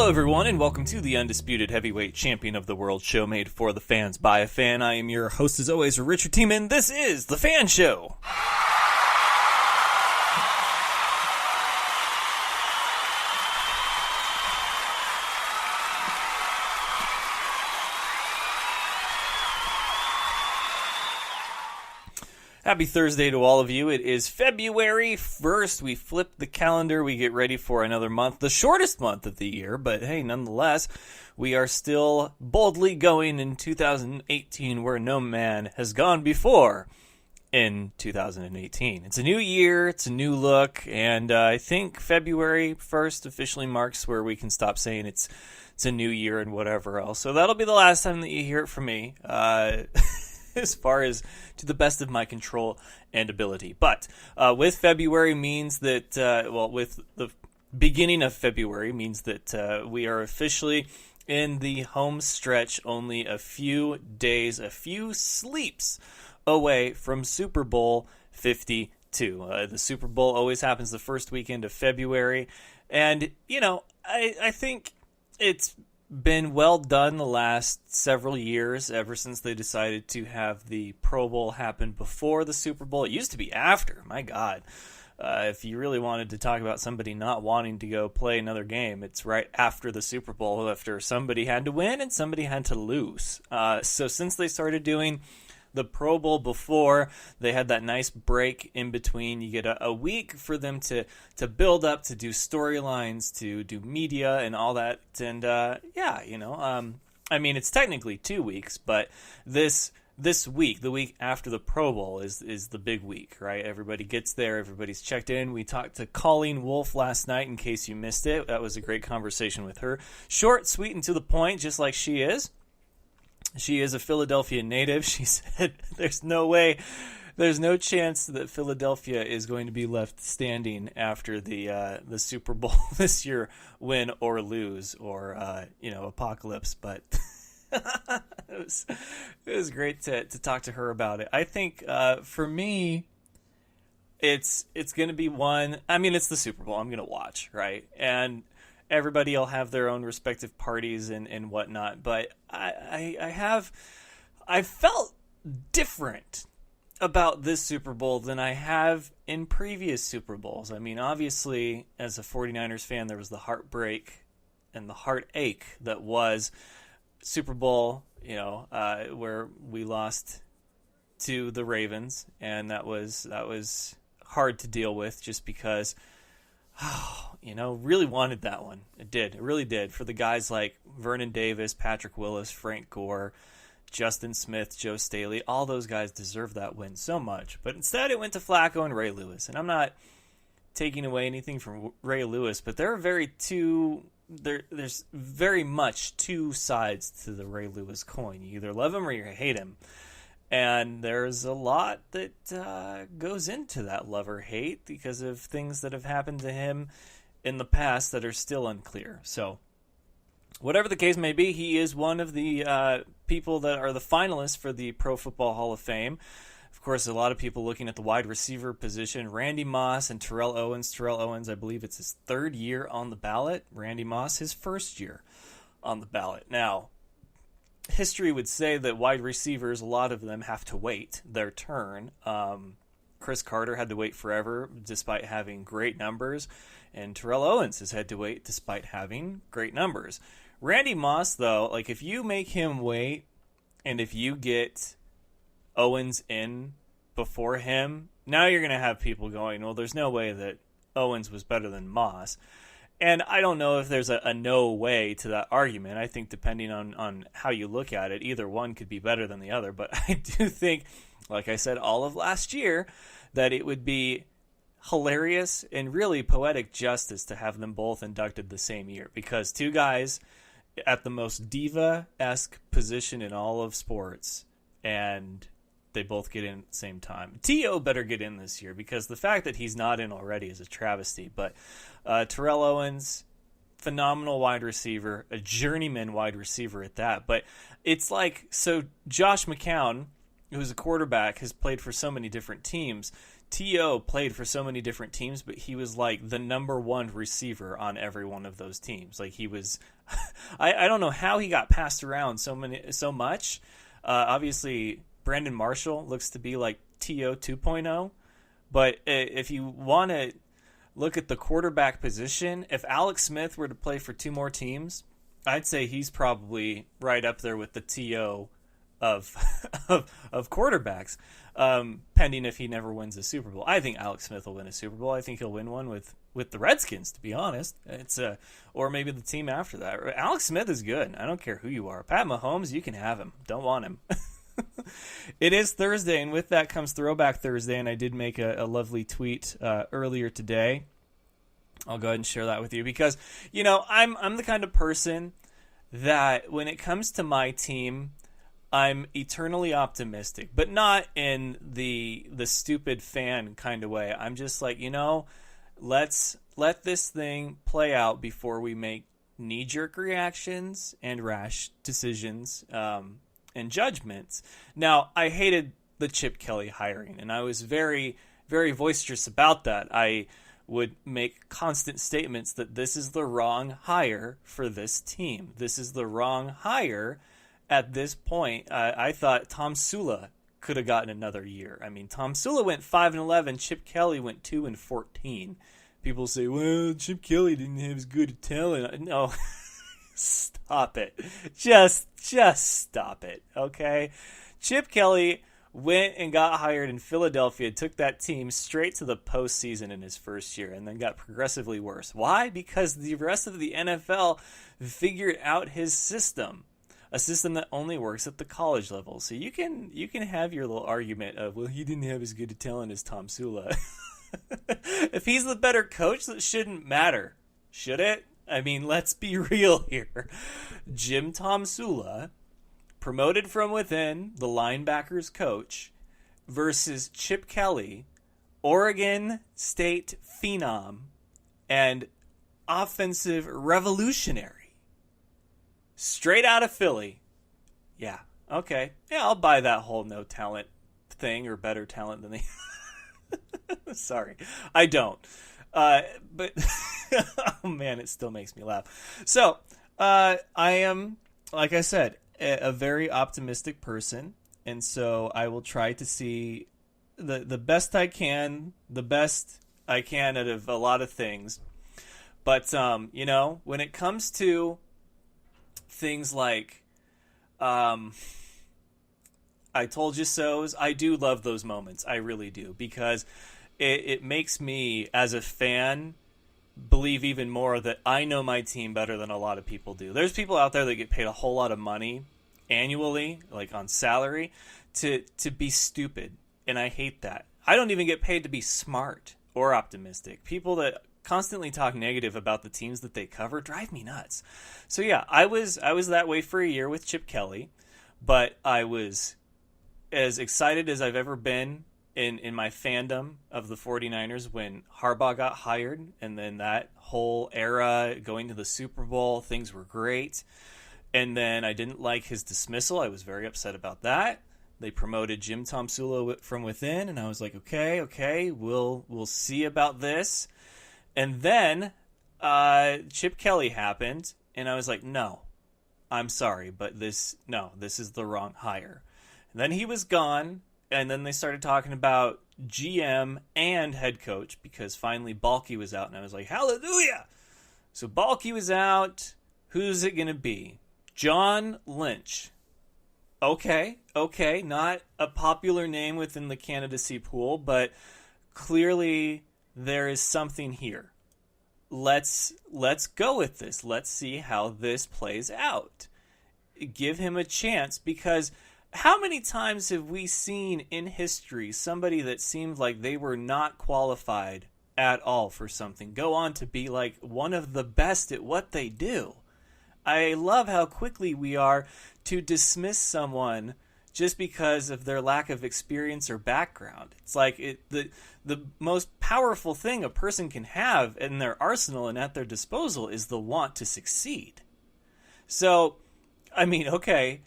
Hello everyone, and welcome to the Undisputed Heavyweight Champion of the World show made for the fans by a fan. I am your host as always, Richard Tiemann. This is The Fan Show. Happy Thursday to all of you. It is February 1st. We flip the calendar. We get ready for another month, the shortest month of the year. But hey, nonetheless, we are still boldly going in 2018 where no man has gone before in 2018. It's a new year. It's a new look. And I think February 1st officially marks where we can stop saying it's a new year and whatever else. So that'll be the last time that you hear it from me. As far as to the best of my control and ability. But with February means that, with the beginning of February means that we are officially in the home stretch, only a few days, a few sleeps away from Super Bowl 52. The Super Bowl always happens the first weekend of February. And, you know, I think it's been well done the last several years, ever since they decided to have the Pro Bowl happen before the Super Bowl. It used to be after, my God. If you really wanted to talk about somebody not wanting to go play another game, it's right after the Super Bowl, after somebody had to win and somebody had to lose. So since they started doing the Pro Bowl before, they had that nice break in between. You get a week for them to build up, to do storylines, to do media and all that. And I mean, it's technically 2 weeks, but this week, the week after the Pro Bowl, is the big week, right? Everybody gets there, everybody's checked in. We talked to Colleen Wolfe last night, in case you missed it. That was a great conversation with her. Short, sweet, and to the point, just like she is. She is a Philadelphia native. She said there's no chance that Philadelphia is going to be left standing after the Super Bowl this year, win or lose, or apocalypse. But it was great to talk to her about it. I think for me, it's going to be one. I mean, it's the Super Bowl. I'm going to watch, right? And everybody will have their own respective parties and whatnot, but I felt different about this Super Bowl than I have in previous Super Bowls. I mean, obviously, as a 49ers fan, there was the heartbreak and the heartache that was Super Bowl, where we lost to the Ravens, and that was hard to deal with just because really wanted that one. It did. It really did. For the guys like Vernon Davis, Patrick Willis, Frank Gore, Justin Smith, Joe Staley, all those guys deserve that win so much. But instead it went to Flacco and Ray Lewis. And I'm not taking away anything from Ray Lewis, but there's very much two sides to the Ray Lewis coin. You either love him or you hate him. And there's a lot that goes into that love or hate because of things that have happened to him in the past that are still unclear. So whatever the case may be, he is one of the people that are the finalists for the Pro Football Hall of Fame. Of course, a lot of people looking at the wide receiver position, Randy Moss and Terrell Owens. Terrell Owens, I believe it's his third year on the ballot. Randy Moss, his first year on the ballot. Now, history would say that wide receivers, a lot of them have to wait their turn. Chris Carter had to wait forever despite having great numbers, and Terrell Owens has had to wait despite having great numbers. Randy Moss, though, like if you make him wait and if you get Owens in before him, now you're going to have people going, well, there's no way that Owens was better than Moss. And I don't know if there's a no way to that argument. I think depending on how you look at it, either one could be better than the other. But I do think, like I said all of last year, that it would be hilarious and really poetic justice to have them both inducted the same year. Because two guys at the most diva-esque position in all of sports, and they both get in at the same time. T.O. better get in this year, because the fact that he's not in already is a travesty. But Terrell Owens, phenomenal wide receiver, a journeyman wide receiver at that. But it's like, so Josh McCown, who's a quarterback, has played for so many different teams. T.O. played for so many different teams, but he was like the number one receiver on every one of those teams. Like he was I don't know how he got passed around so much. Obviously, Brandon Marshall looks to be like T.O. 2.0. But if you want to look at the quarterback position, if Alex Smith were to play for 2 more teams, I'd say he's probably right up there with the T.O. of of quarterbacks, pending if he never wins a Super Bowl. I think Alex Smith will win a Super Bowl. I think he'll win one with the Redskins, to be honest. Or maybe the team after that. Alex Smith is good. I don't care who you are. Pat Mahomes, you can have him. Don't want him. It is Thursday, and with that comes Throwback Thursday, and I did make a lovely tweet earlier today. I'll go ahead and share that with you because, I'm the kind of person that when it comes to my team, I'm eternally optimistic, but not in the stupid fan kind of way. I'm just like, let's let this thing play out before we make knee-jerk reactions and rash decisions and judgments. Now, I hated the Chip Kelly hiring, and I was very, very boisterous about that. I would make constant statements that this is the wrong hire for this team. This is the wrong hire at this point. I thought Tom Sula could have gotten another year. I mean, Tom Sula went 5-11. Chip Kelly went 2-14. People say, well, Chip Kelly didn't have as good a talent. No. Stop it. Just stop it, okay? Chip Kelly went and got hired in Philadelphia, took that team straight to the postseason in his first year, and then got progressively worse. Why? Because the rest of the NFL figured out his system, a system that only works at the college level. So you can have your little argument of, well, he didn't have as good a talent as Tom Sula. If he's the better coach, that shouldn't matter, should it? I mean, let's be real here. Jim Tom Sula, promoted from within, the linebackers coach, versus Chip Kelly, Oregon State phenom, and offensive revolutionary. Straight out of Philly. Yeah, okay. Yeah, I'll buy that whole no talent thing, or better talent than the... Sorry, I don't. But oh man, it still makes me laugh. So I am, like I said, a very optimistic person, and so I will try to see the best I can, out of a lot of things. But when it comes to things like I told you so's, I do love those moments. I really do, because it makes me, as a fan, believe even more that I know my team better than a lot of people do. There's people out there that get paid a whole lot of money annually, like on salary, to be stupid, and I hate that. I don't even get paid to be smart or optimistic. People that constantly talk negative about the teams that they cover drive me nuts. So yeah, I was that way for a year with Chip Kelly, but I was as excited as I've ever been in my fandom of the 49ers when Harbaugh got hired, and then that whole era going to the Super Bowl, things were great. And then I didn't like his dismissal. I was very upset about that. They promoted Jim Tom Sula from within, and I was like, okay, we'll see about this. And then Chip Kelly happened, and I was like, no, I'm sorry, but this is the wrong hire. And then he was gone. And then they started talking about GM and head coach, because finally Balky was out, and I was like, hallelujah! So Balky was out. Who's it going to be? John Lynch. Okay, not a popular name within the candidacy pool, but clearly there is something here. Let's go with this. Let's see how this plays out. Give him a chance, because how many times have we seen in history somebody that seemed like they were not qualified at all for something go on to be like one of the best at what they do? I love how quickly we are to dismiss someone just because of their lack of experience or background. It's like the most powerful thing a person can have in their arsenal and at their disposal is the want to succeed. So, I mean, okay,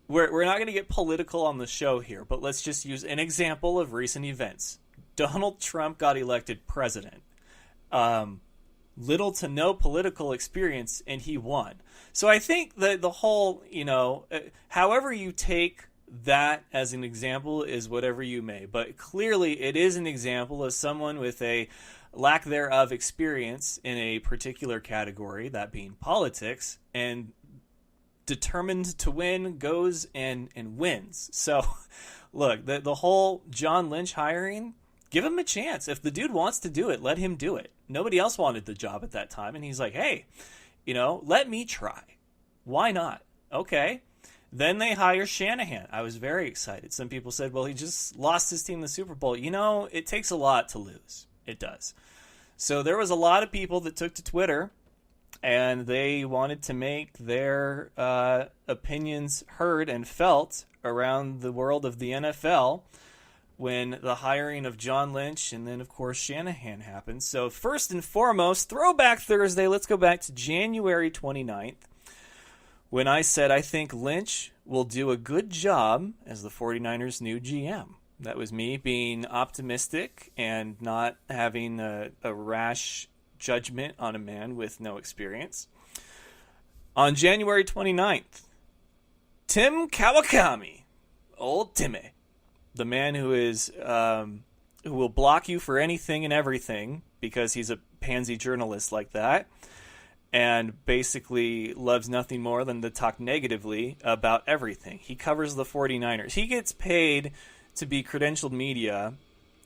we're not going to get political on the show here, but let's just use an example of recent events. Donald Trump got elected president. little to no political experience, and he won. So I think that the whole, however you take that as an example is whatever you may. But clearly it is an example of someone with a lack thereof experience in a particular category, that being politics, and determined to win, goes and wins. So, look, the whole John Lynch hiring, give him a chance. If the dude wants to do it, let him do it. Nobody else wanted the job at that time, and he's like, hey, let me try. Why not? Okay. Then they hire Shanahan. I was very excited. Some people said, well, he just lost his team in the Super Bowl. It takes a lot to lose. It does. So there was a lot of people that took to Twitter, and they wanted to make their opinions heard and felt around the world of the NFL when the hiring of John Lynch and then, of course, Shanahan happened. So first and foremost, Throwback Thursday. Let's go back to January 29th. When I said I think Lynch will do a good job as the 49ers' new GM. That was me being optimistic and not having a rash judgment on a man with no experience. On January 29th, Tim Kawakami, old Timmy, the man who will block you for anything and everything because he's a pansy journalist like that, and basically loves nothing more than to talk negatively about everything. He covers the 49ers. He gets paid to be credentialed media,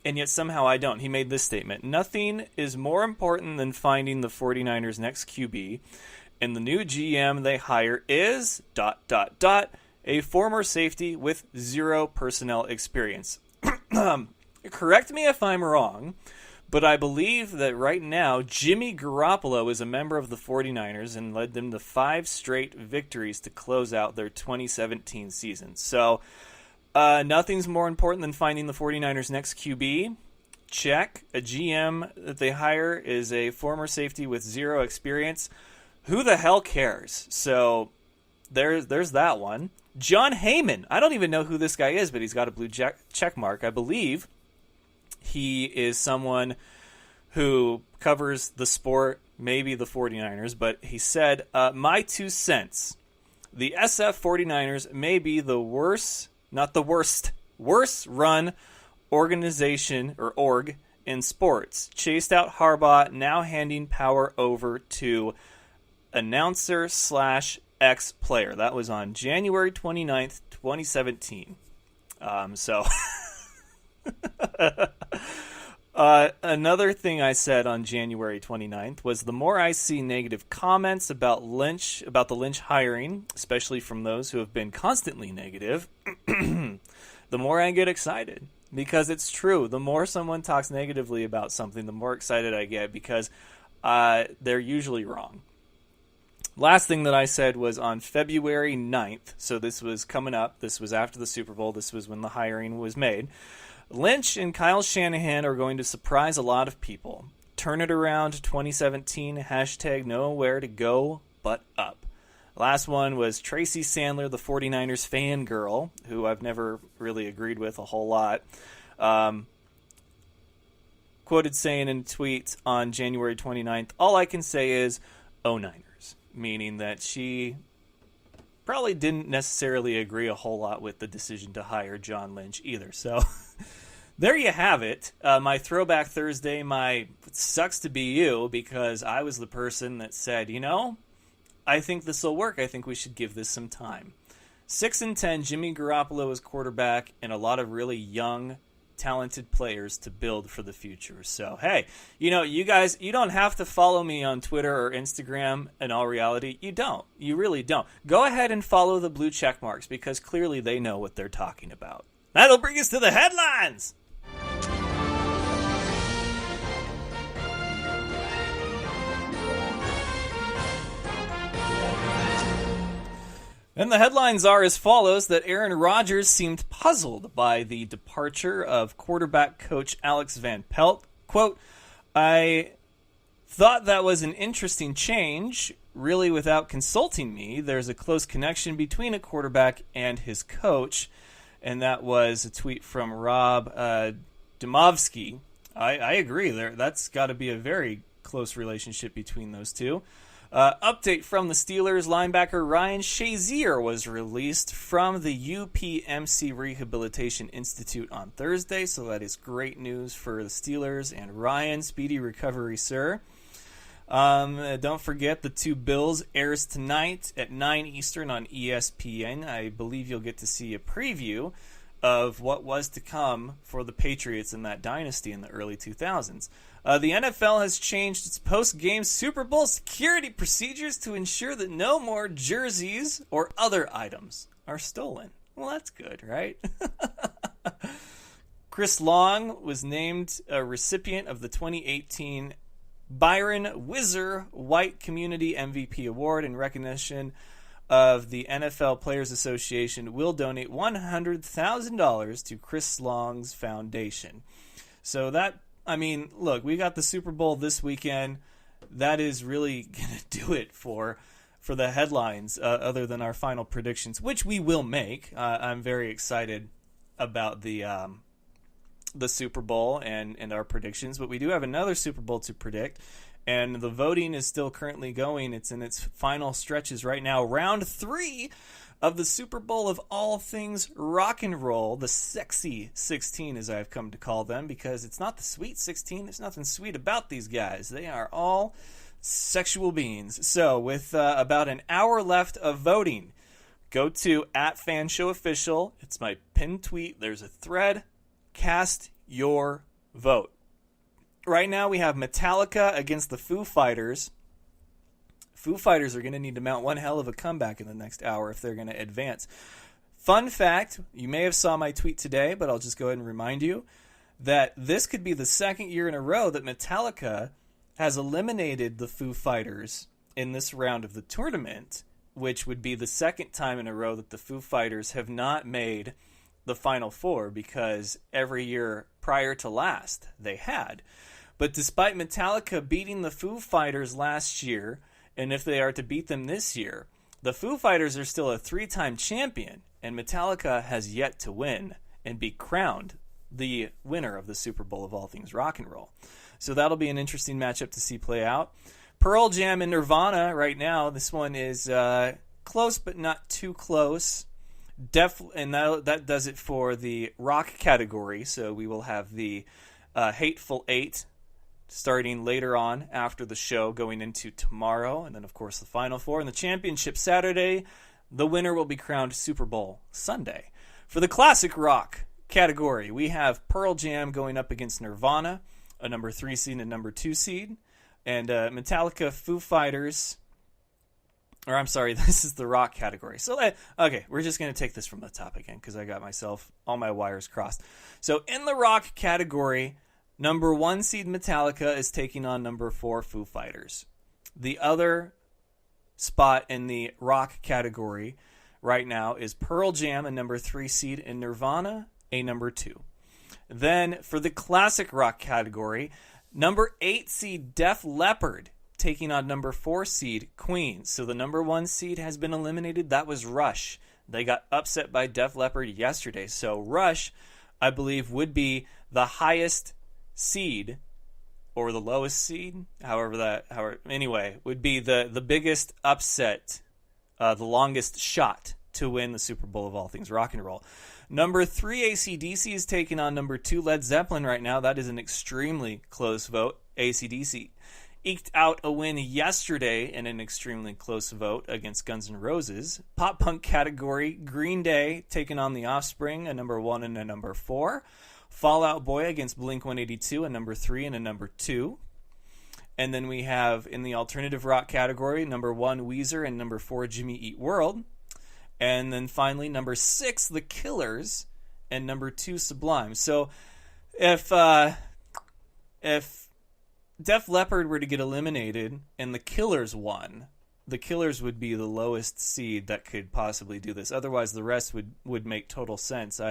and yet somehow I don't. He made this statement: nothing is more important than finding the 49ers' next QB, and the new GM they hire is ... a former safety with zero personnel experience. Correct me if I'm wrong, but I believe that right now, Jimmy Garoppolo is a member of the 49ers and led them to 5 straight victories to close out their 2017 season. So, nothing's more important than finding the 49ers' next QB. Check. A GM that they hire is a former safety with zero experience. Who the hell cares? So, there's that one. John Heyman. I don't even know who this guy is, but he's got a blue check mark. I believe he is someone who covers the sport, maybe the 49ers, but he said, my 2 cents. The SF 49ers may be the worst, not the worst run organization or org in sports. Chased out Harbaugh, now handing power over to announcer / ex-player. That was on January 29th, 2017. Another thing I said on January 29th was the more I see negative comments about the Lynch hiring, especially from those who have been constantly negative, the more I get excited. Because it's true. The more someone talks negatively about something, the more excited I get because they're usually wrong. Last thing that I said was on February 9th, so this was coming up, this was after the Super Bowl, this was when the hiring was made. Lynch and Kyle Shanahan are going to surprise a lot of people. Turn it around 2017, # nowhere to go but up. Last one was Tracy Sandler, the 49ers fangirl, who I've never really agreed with a whole lot. Quoted saying in a tweet on January 29th, all I can say is, oh Niners. Meaning that she probably didn't necessarily agree a whole lot with the decision to hire John Lynch either. So there you have it. My Throwback Thursday, my sucks to be you, because I was the person that said, I think this will work. I think we should give this some time. 6-10, Jimmy Garoppolo is quarterback, and a lot of really young, talented players to build for the future. So, hey, you guys, you don't have to follow me on Twitter or Instagram in all reality. You don't. You really don't. Go ahead and follow the blue check marks because clearly they know what they're talking about. That'll bring us to the headlines. And the headlines are as follows: that Aaron Rodgers seemed puzzled by the departure of quarterback coach Alex Van Pelt. Quote, I thought that was an interesting change. Really, without consulting me, there's a close connection between a quarterback and his coach. And that was a tweet from Rob Demovsky. I agree. That's got to be a very close relationship between those two. Update from the Steelers. Linebacker Ryan Shazier was released from the UPMC Rehabilitation Institute on Thursday, so that is great news for the Steelers. And Ryan, speedy recovery, sir. Don't forget, the Two Bills airs tonight at 9 Eastern on ESPN. I believe you'll get to see a preview of what was to come for the Patriots in that dynasty in the early 2000s. The NFL has changed its post-game Super Bowl security procedures to ensure that no more jerseys or other items are stolen. Well, that's good, right? Chris Long was named a recipient of the 2018 Byron Whizzer White Community MVP Award in recognition of the NFL Players Association will donate $100,000 to Chris Long's foundation. So that, I mean, look, we got the Super Bowl this weekend. That is really going to do it for the headlines, other than our final predictions, which we will make. I'm very excited about the Super Bowl and our predictions, but we do have another Super Bowl to predict. And the voting is still currently going. It's in its final stretches right now. Round 3 of the Super Bowl of all things rock and roll. The sexy 16, as I've come to call them, because it's not the sweet 16. There's nothing sweet about these guys. They are all sexual beings. So with about an hour left of voting, go to @Fan Show Official. It's my pinned tweet. There's a thread. Cast your vote. Right now we have Metallica against the Foo Fighters. Foo Fighters are going to need to mount one hell of a comeback in the next hour if they're going to advance. Fun fact, you may have saw my tweet today, but I'll just go ahead and remind you that this could be the second year in a row that Metallica has eliminated the Foo Fighters in this round of the tournament, which would be the second time in a row that the Foo Fighters have not made the Final Four, because every year prior to last they had. But despite Metallica beating the Foo Fighters last year, and if they are to beat them this year, the Foo Fighters are still a 3-time champion, and Metallica has yet to win and be crowned the winner of the Super Bowl of all things rock and roll. So that'll be an interesting matchup to see play out. Pearl Jam and Nirvana right now. This one is close but not too close. And that does it for the rock category. So we will have the Hateful Eight starting later on after the show, going into tomorrow, and then of course the Final Four and the championship Saturday. The winner will be crowned Super Bowl Sunday. For the classic rock category, we have Pearl Jam going up against Nirvana, a number 3 seed and a number 2 seed, and Metallica, Foo Fighters. Or I'm sorry, this is the rock category. So, okay, we're just going to take this from the top again because I got myself all my wires crossed. So in the rock category, number 1 seed Metallica is taking on number 4 Foo Fighters. The other spot in the rock category right now is Pearl Jam, a number 3 seed, and Nirvana, a number 2. Then for the classic rock category, number 8 seed Def Leppard taking on number 4 seed Queen. So the number 1 seed has been eliminated. That was Rush. They got upset by Def Leppard yesterday. So Rush, I believe, would be the highest seed or the lowest seed, anyway, would be the biggest upset, the longest shot to win the Super Bowl of all things rock and roll. Number 3 AC/DC is taking on number 2 Led Zeppelin right now. That is an extremely close vote. AC/DC eked out a win yesterday in an extremely close vote against Guns N' Roses. Pop punk category, Green Day taking on The Offspring, a number 1 and a number 4. Fall Out Boy against Blink-182, a number 3 and a number 2. And then we have, in the alternative rock category, number 1 Weezer and number 4 Jimmy Eat World. And then finally, number 6 The Killers and number 2 Sublime. So if Def Leppard were to get eliminated and the Killers won, the Killers would be the lowest seed that could possibly do this. Otherwise, the rest would make total sense.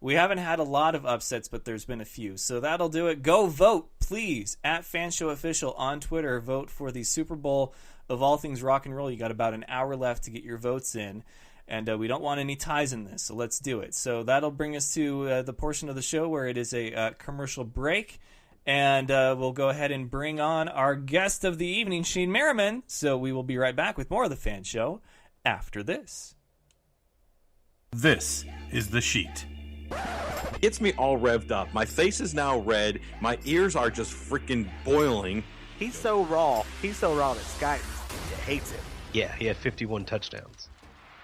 We haven't had a lot of upsets, but there's been a few. So that'll do it. Go vote, please, @FanShowOfficial on Twitter. Vote for the Super Bowl of all things rock and roll. You got about an hour left to get your votes in. And we don't want any ties in this, so let's do it. So that'll bring us to the portion of the show where it is a commercial break. And we'll go ahead and bring on our guest of the evening, Shayne Merriman. So we will be right back with more of the Fan Show after this. This is The Sheet. Gets me all revved up. My face is now red. My ears are just freaking boiling. He's so raw. He's so raw that Sky hates him. Yeah, he had 51 touchdowns,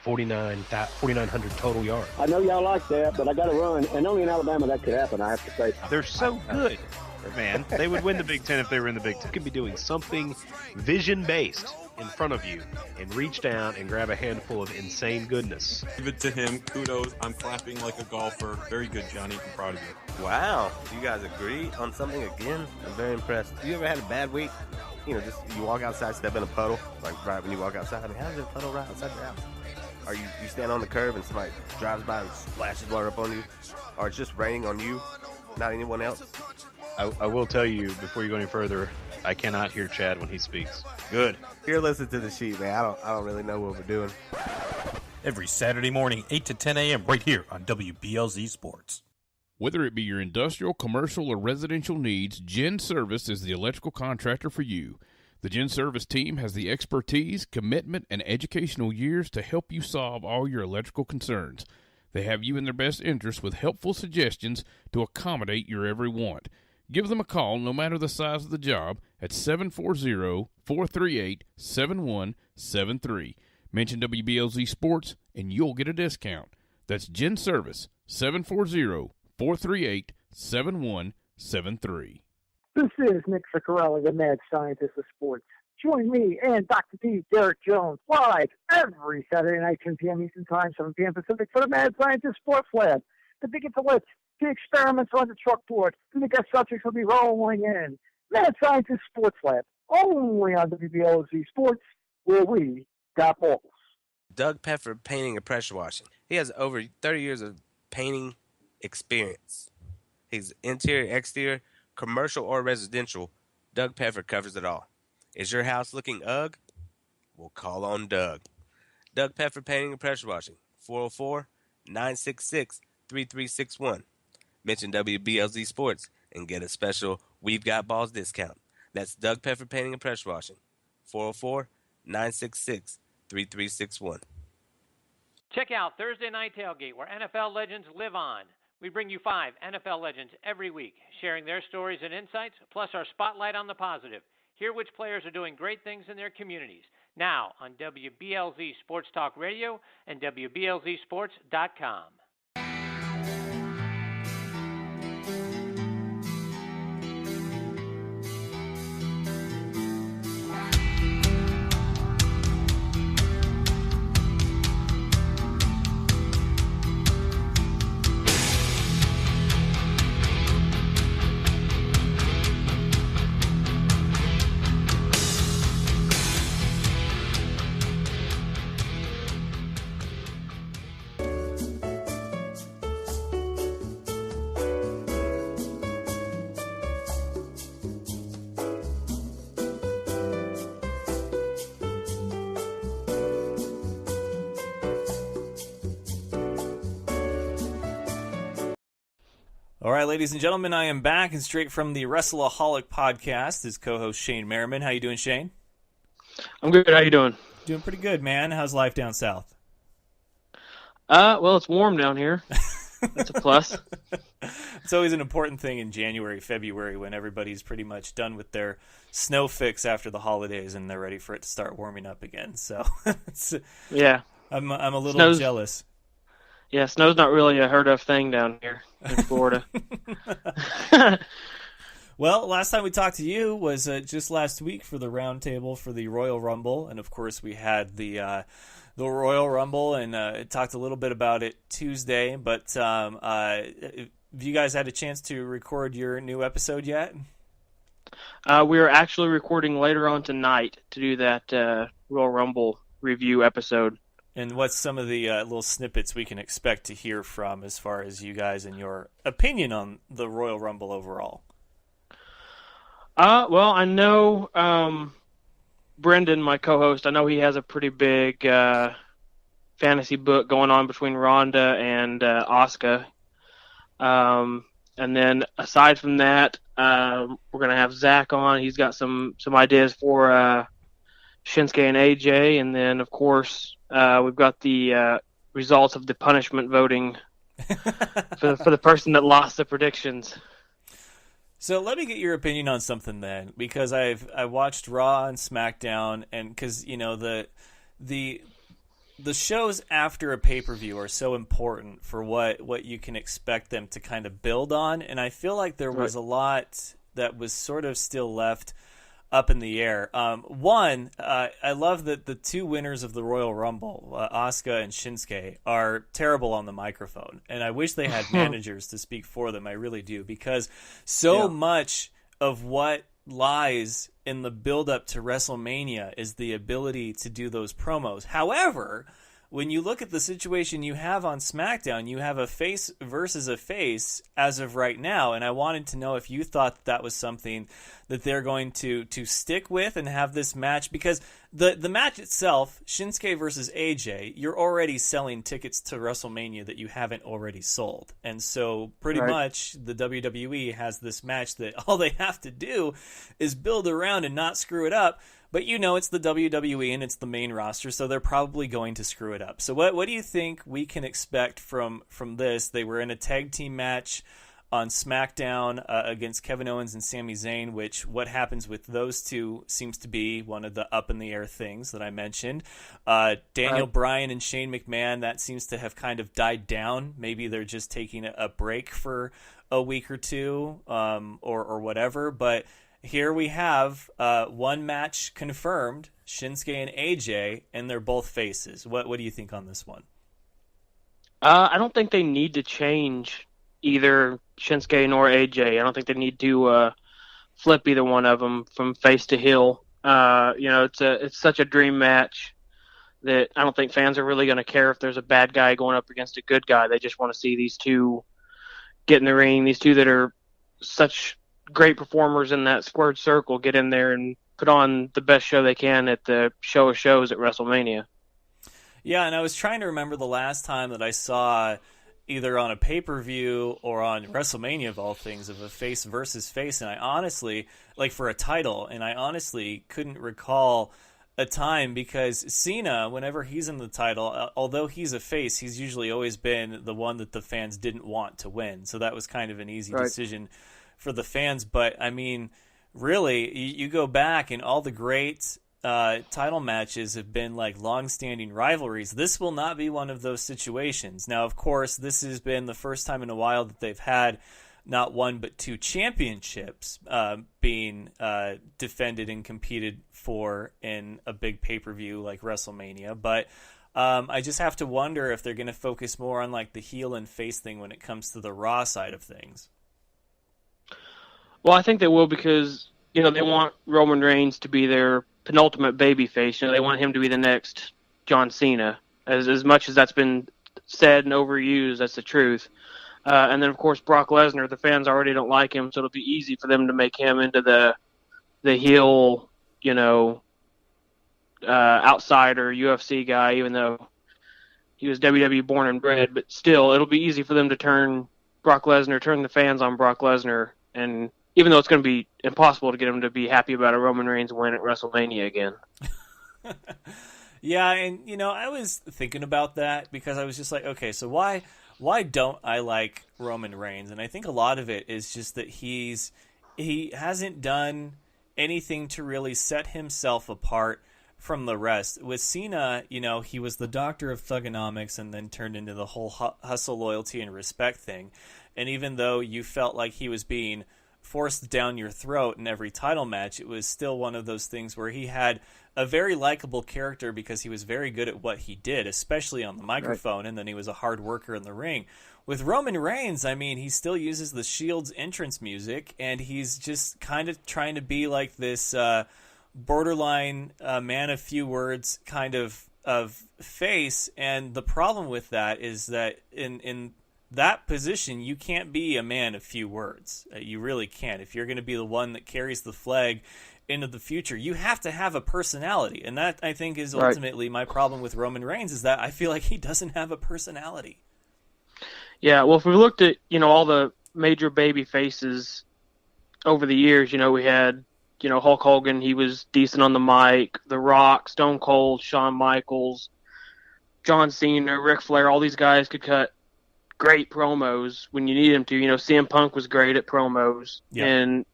4,900 total yards. I know y'all like that, but I got to run. And only in Alabama that could happen, I have to say. They're so good, man. They would win the Big Ten if they were in the Big Ten. You could be doing something vision-based in front of you and reach down and grab a handful of insane goodness. Give it to him. Kudos. I'm clapping like a golfer. Very good, Johnny. I'm proud of you. Wow. You guys agree on something again? I'm very impressed. You ever had a bad week? You know, just you walk outside, step in a puddle, like right when you walk outside. I mean, how does a puddle right outside your house? Or you stand on the curb and somebody drives by and splashes water up on you? Or it's just raining on you, not anyone else? I will tell you, before you go any further, I cannot hear Chad when he speaks. Good. Here, listen to the sheet, man. I don't really know what we're doing. Every Saturday morning, 8 to 10 a.m. right here on WBLZ Sports. Whether it be your industrial, commercial, or residential needs, Gen Service is the electrical contractor for you. The Gen Service team has the expertise, commitment, and educational years to help you solve all your electrical concerns. They have you in their best interest with helpful suggestions to accommodate your every want. Give them a call, no matter the size of the job, at 740-438-7173. Mention WBLZ Sports, and you'll get a discount. That's Gen Service, 740-438-7173. This is Nick Ciccarelli, the mad scientist of sports. Join me and Dr. D, Derek Jones, live every Saturday night, 10 p.m. Eastern Time, 7 p.m. Pacific, for the Mad Scientist Sports Lab. The big intellects, the experiments on the chalkboard, and the guest subjects will be rolling in. Mad Scientist Sports Lab, only on WBLZ Sports, where we got balls. Doug Peffer Painting and Pressure Washing. He has over 30 years of painting experience. He's interior, exterior, commercial, or residential. Doug Peffer covers it all. Is your house looking ugh? We'll call on Doug. Doug Peffer Painting and Pressure Washing, 404-966-3361. Mention WBLZ Sports and get a special We've Got Balls discount. That's Doug Peffer Painting and Pressure Washing, 404-966-3361. Check out Thursday Night Tailgate, where NFL legends live on. We bring you 5 NFL legends every week, sharing their stories and insights, plus our spotlight on the positive. Hear which players are doing great things in their communities. Now on WBLZ Sports Talk Radio and WBLZSports.com. All right, ladies and gentlemen, I am back and straight from the Wrestlaholic podcast is co-host Shayne Merriman. How you doing, Shayne? I'm good. How you doing? Doing pretty good, man. How's life down south? Well, it's warm down here. That's a plus. It's always an important thing in January, February, when everybody's pretty much done with their snow fix after the holidays and they're ready for it to start warming up again. So, yeah, I'm a little jealous. Yeah, snow's not really a heard of thing down here in Florida. Well, last time we talked to you was just last week for the roundtable for the Royal Rumble, and of course we had the Royal Rumble and talked a little bit about it Tuesday. But have you guys had a chance to record your new episode yet? We are actually recording later on tonight to do that Royal Rumble review episode. And what's some of the little snippets we can expect to hear from as far as you guys and your opinion on the Royal Rumble overall? Well, I know Brendan, my co-host, I know he has a pretty big fantasy book going on between Ronda and Asuka. And then aside from that, We're going to have Zach on. He's got some ideas for Shinsuke and AJ. And then, of course, we've got the results of the punishment voting for the person that lost the predictions. So let me get your opinion on something then, because I watched Raw and SmackDown, and because the shows after a pay-per-view are so important for what you can expect them to kind of build on, and I feel like there was a lot that was sort of still left up in the air. One, I love that the two winners of the Royal Rumble, Asuka and Shinsuke, are terrible on the microphone, and I wish they had managers to speak for them. I really do, because so much of what lies in the build-up to WrestleMania is the ability to do those promos. However, when you look at the situation you have on SmackDown, you have a face versus a face as of right now, and I wanted to know if you thought that was something that they're going to stick with and have this match, because the match itself, Shinsuke versus AJ, you're already selling tickets to WrestleMania that you haven't already sold, and so pretty much the WWE has this match that all they have to do is build around and not screw it up. But it's the WWE and it's the main roster, so they're probably going to screw it up. So what do you think we can expect from this? They were in a tag team match on SmackDown against Kevin Owens and Sami Zayn, which what happens with those two seems to be one of the up-in-the-air things that I mentioned. Daniel Bryan and Shane McMahon, that seems to have kind of died down. Maybe they're just taking a break for a week or two or whatever, but here we have one match confirmed, Shinsuke and AJ, and they're both faces. What do you think on this one? I don't think they need to change either Shinsuke nor AJ. I don't think they need to flip either one of them from face to heel. It's such a dream match that I don't think fans are really going to care if there's a bad guy going up against a good guy. They just want to see these two get in the ring. These two that are such great performers in that squared circle get in there and put on the best show they can at the show of shows at WrestleMania. Yeah, and I was trying to remember the last time that I saw either on a pay-per-view or on WrestleMania of all things of a face versus face, and I honestly, like for a title, and I honestly couldn't recall a time, because Cena, whenever he's in the title, although he's a face, he's usually always been the one that the fans didn't want to win, so that was kind of an easy decision for the fans. But I mean, really, you go back and all the great title matches have been like long-standing rivalries. This will not be one of those situations. Now, of course, this has been the first time in a while that they've had not one but two championships being defended and competed for in a big pay-per-view like WrestleMania. But I just have to wonder if they're going to focus more on like the heel and face thing when it comes to the Raw side of things. Well, I think they will, because they want Roman Reigns to be their penultimate babyface. They want him to be the next John Cena. As much as that's been said and overused, that's the truth. And then, of course, Brock Lesnar, the fans already don't like him, so it'll be easy for them to make him into the heel, outsider UFC guy, even though he was WWE born and bred. But still, it'll be easy for them to turn the fans on Brock Lesnar, and even though it's going to be impossible to get him to be happy about a Roman Reigns win at WrestleMania again. Yeah, and, I was thinking about that, because I was just like, okay, so why don't I like Roman Reigns? And I think a lot of it is just that he hasn't done anything to really set himself apart from the rest. With Cena, he was the doctor of thugonomics and then turned into the whole hustle, loyalty, and respect thing. And even though you felt like he was being forced down your throat in every title match, it was still one of those things where he had a very likable character because he was very good at what he did, especially on the microphone, and then he was a hard worker in the ring. With Roman Reigns, I mean, he still uses the Shield's entrance music, and he's just kind of trying to be like this borderline man of few words kind of face, and the problem with that is that in that position, you can't be a man of few words. You really can't. If you're going to be the one that carries the flag into the future, you have to have a personality. And that, I think, is ultimately my problem with Roman Reigns, is that I feel like he doesn't have a personality. Yeah, well, if we looked at, all the major baby faces over the years, we had, Hulk Hogan, he was decent on the mic, The Rock, Stone Cold, Shawn Michaels, John Cena, Ric Flair, all these guys could cut great promos when you need them to. CM Punk was great at promos. Yeah. And,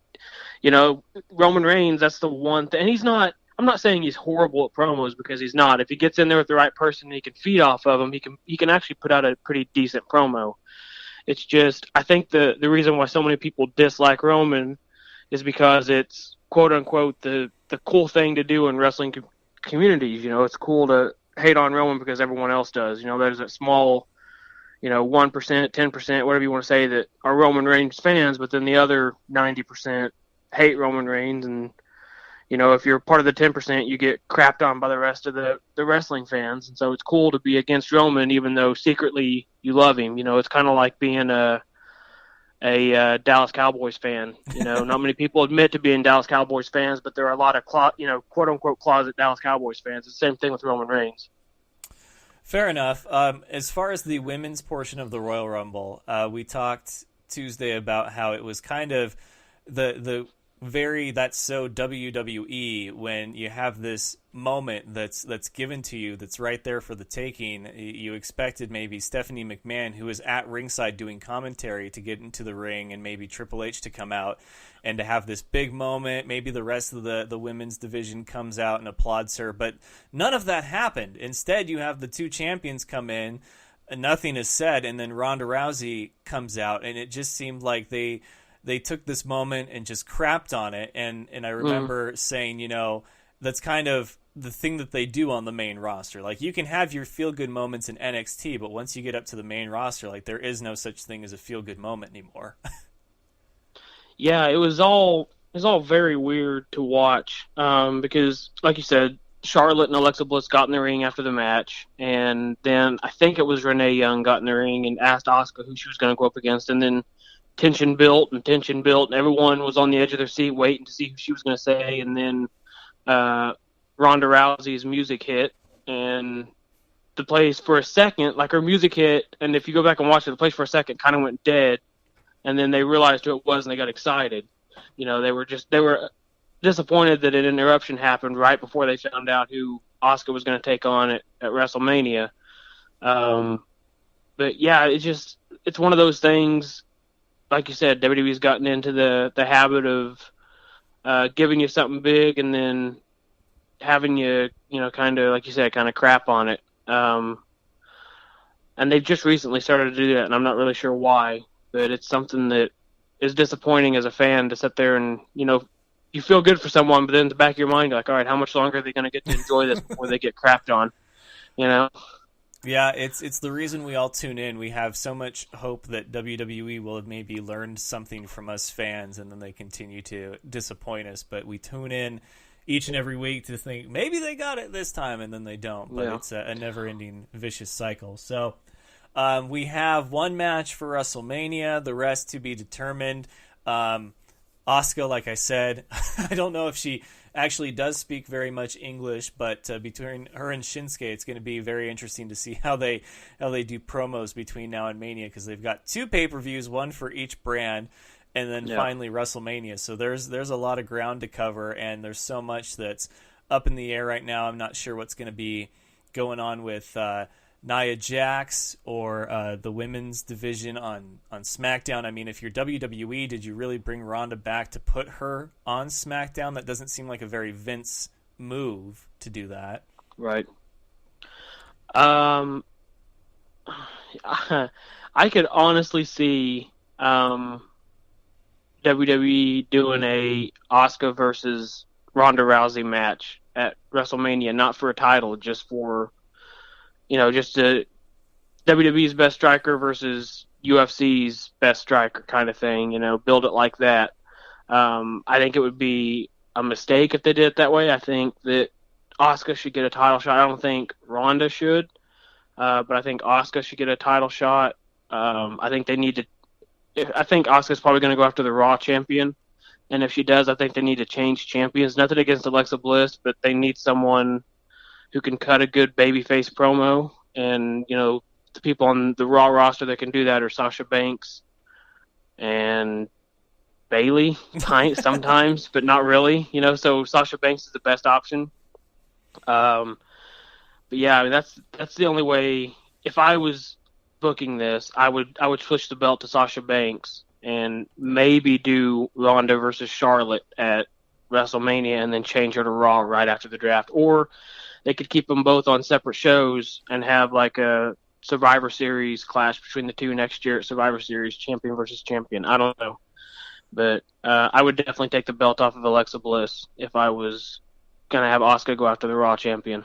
Roman Reigns, that's the one thing. And I'm not saying he's horrible at promos, because he's not. If he gets in there with the right person and he can feed off of him, he can actually put out a pretty decent promo. It's just, I think the reason why so many people dislike Roman is because it's, quote unquote, the cool thing to do in wrestling communities. It's cool to hate on Roman because everyone else does. There's that small, 1%, 10%, whatever you want to say, that are Roman Reigns fans, but then the other 90% hate Roman Reigns. And, if you're part of the 10%, you get crapped on by the rest of the wrestling fans. And so it's cool to be against Roman, even though secretly you love him. It's kind of like being a Dallas Cowboys fan. Not many people admit to being Dallas Cowboys fans, but there are a lot of quote unquote closet Dallas Cowboys fans. It's the same thing with Roman Reigns. Fair enough. As far as the women's portion of the Royal Rumble, we talked Tuesday about how it was kind of the that's so WWE when you have this moment that's given to you, that's right there for the taking. You expected maybe Stephanie McMahon, who was at ringside doing commentary, to get into the ring, and maybe Triple H to come out and to have this big moment. Maybe the rest of the women's division comes out and applauds her, but none of that happened. Instead, you have the two champions come in, and nothing is said, and then Ronda Rousey comes out, and it just seemed like they took this moment and just crapped on it. And I remember saying, that's kind of the thing that they do on the main roster. Like, you can have your feel-good moments in NXT, but once you get up to the main roster, like, there is no such thing as a feel-good moment anymore. Yeah, it was all very weird to watch, because, like you said, Charlotte and Alexa Bliss got in the ring after the match, and then I think it was Renee Young got in the ring and asked Asuka who she was going to go up against, and then tension built, and everyone was on the edge of their seat waiting to see who she was going to say, and then Ronda Rousey's music hit, and the place for a second, like, her music hit, and if you go back and watch it, the place for a second kind of went dead, and then they realized who it was, and they got excited. They were disappointed that an interruption happened right before they found out who Asuka was going to take on at WrestleMania. But yeah, it's one of those things. Like you said, WWE's gotten into the habit of giving you something big and then having you, kind of, like you said, kind of crap on it. And they've just recently started to do that, and I'm not really sure why, but it's something that is disappointing as a fan to sit there and, you feel good for someone, but then in the back of your mind, you're like, all right, how much longer are they going to get to enjoy this before they get crapped on, Yeah, it's the reason we all tune in. We have so much hope that WWE will have maybe learned something from us fans, and then they continue to disappoint us. But we tune in each and every week to think maybe they got it this time, and then they don't. But it's a never-ending vicious cycle. So we have one match for WrestleMania, the rest to be determined. Asuka, like I said, I don't know if she actually does speak very much English, but between her and Shinsuke, it's going to be very interesting to see how they do promos between now and Mania, because they've got two pay-per-views, one for each brand, and then finally WrestleMania. So there's a lot of ground to cover, and there's so much that's up in the air right now. I'm not sure what's going to be going on with Nia Jax or the women's division on SmackDown. I mean, if you're WWE, did you really bring Ronda back to put her on SmackDown? That doesn't seem like a very Vince move to do that. Right. I could honestly see WWE doing a Asuka versus Ronda Rousey match at WrestleMania, not for a title, just for just WWE's best striker versus UFC's best striker kind of thing, build it like that. I think it would be a mistake if they did it that way. I think that Asuka should get a title shot. I don't think Ronda should, but I think Asuka should get a title shot. I think Asuka's probably going to go after the Raw champion, and if she does, I think they need to change champions. Nothing against Alexa Bliss, but they need someone who can cut a good babyface promo, and the people on the Raw roster that can do that are Sasha Banks and Bailey sometimes, but not really. So Sasha Banks is the best option. But yeah, I mean that's the only way. If I was booking this, I would switch the belt to Sasha Banks and maybe do Ronda versus Charlotte at WrestleMania and then change her to Raw right after the draft. Or they could keep them both on separate shows and have like a Survivor Series clash between the two next year at Survivor Series, champion versus champion. I don't know. But I would definitely take the belt off of Alexa Bliss if I was going to have Asuka go after the Raw champion.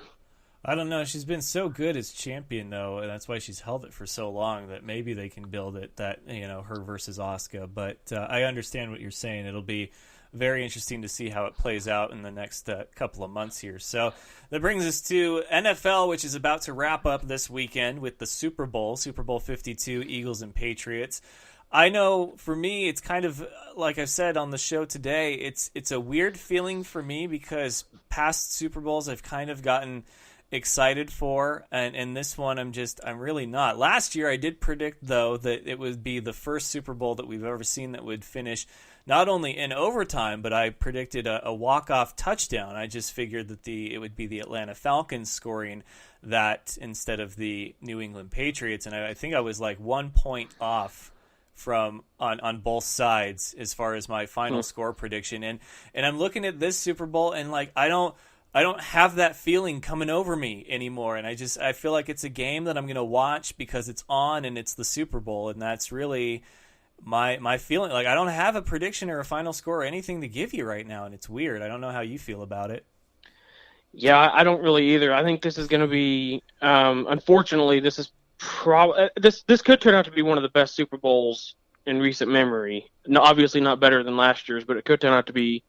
I don't know. She's been so good as champion, though, and that's why she's held it for so long, that maybe they can build it that, her versus Asuka. But I understand what you're saying. It'll be very interesting to see how it plays out in the next couple of months here. So that brings us to NFL, which is about to wrap up this weekend with the Super Bowl 52, Eagles and Patriots. I know for me, it's kind of like I said on the show today, it's a weird feeling for me because past Super Bowls I've kind of gotten excited for, and this one I'm really not. Last year I did predict, though, that it would be the first Super Bowl that we've ever seen that would finish not only in overtime, but I predicted a walk-off touchdown. I just figured that it would be the Atlanta Falcons scoring that instead of the New England Patriots, and I think I was like 1 point off from on both sides as far as my final score prediction. And I'm looking at this Super Bowl and like I don't have that feeling coming over me anymore. And I feel like it's a game that I'm going to watch because it's on and it's the Super Bowl. And that's really my feeling. Like I don't have a prediction or a final score or anything to give you right now. And it's weird. I don't know how you feel about it. Yeah, I don't really either. I think this is going to be, unfortunately, this is this could turn out to be one of the best Super Bowls in recent memory. No, obviously not better than last year's, but it could turn out to be,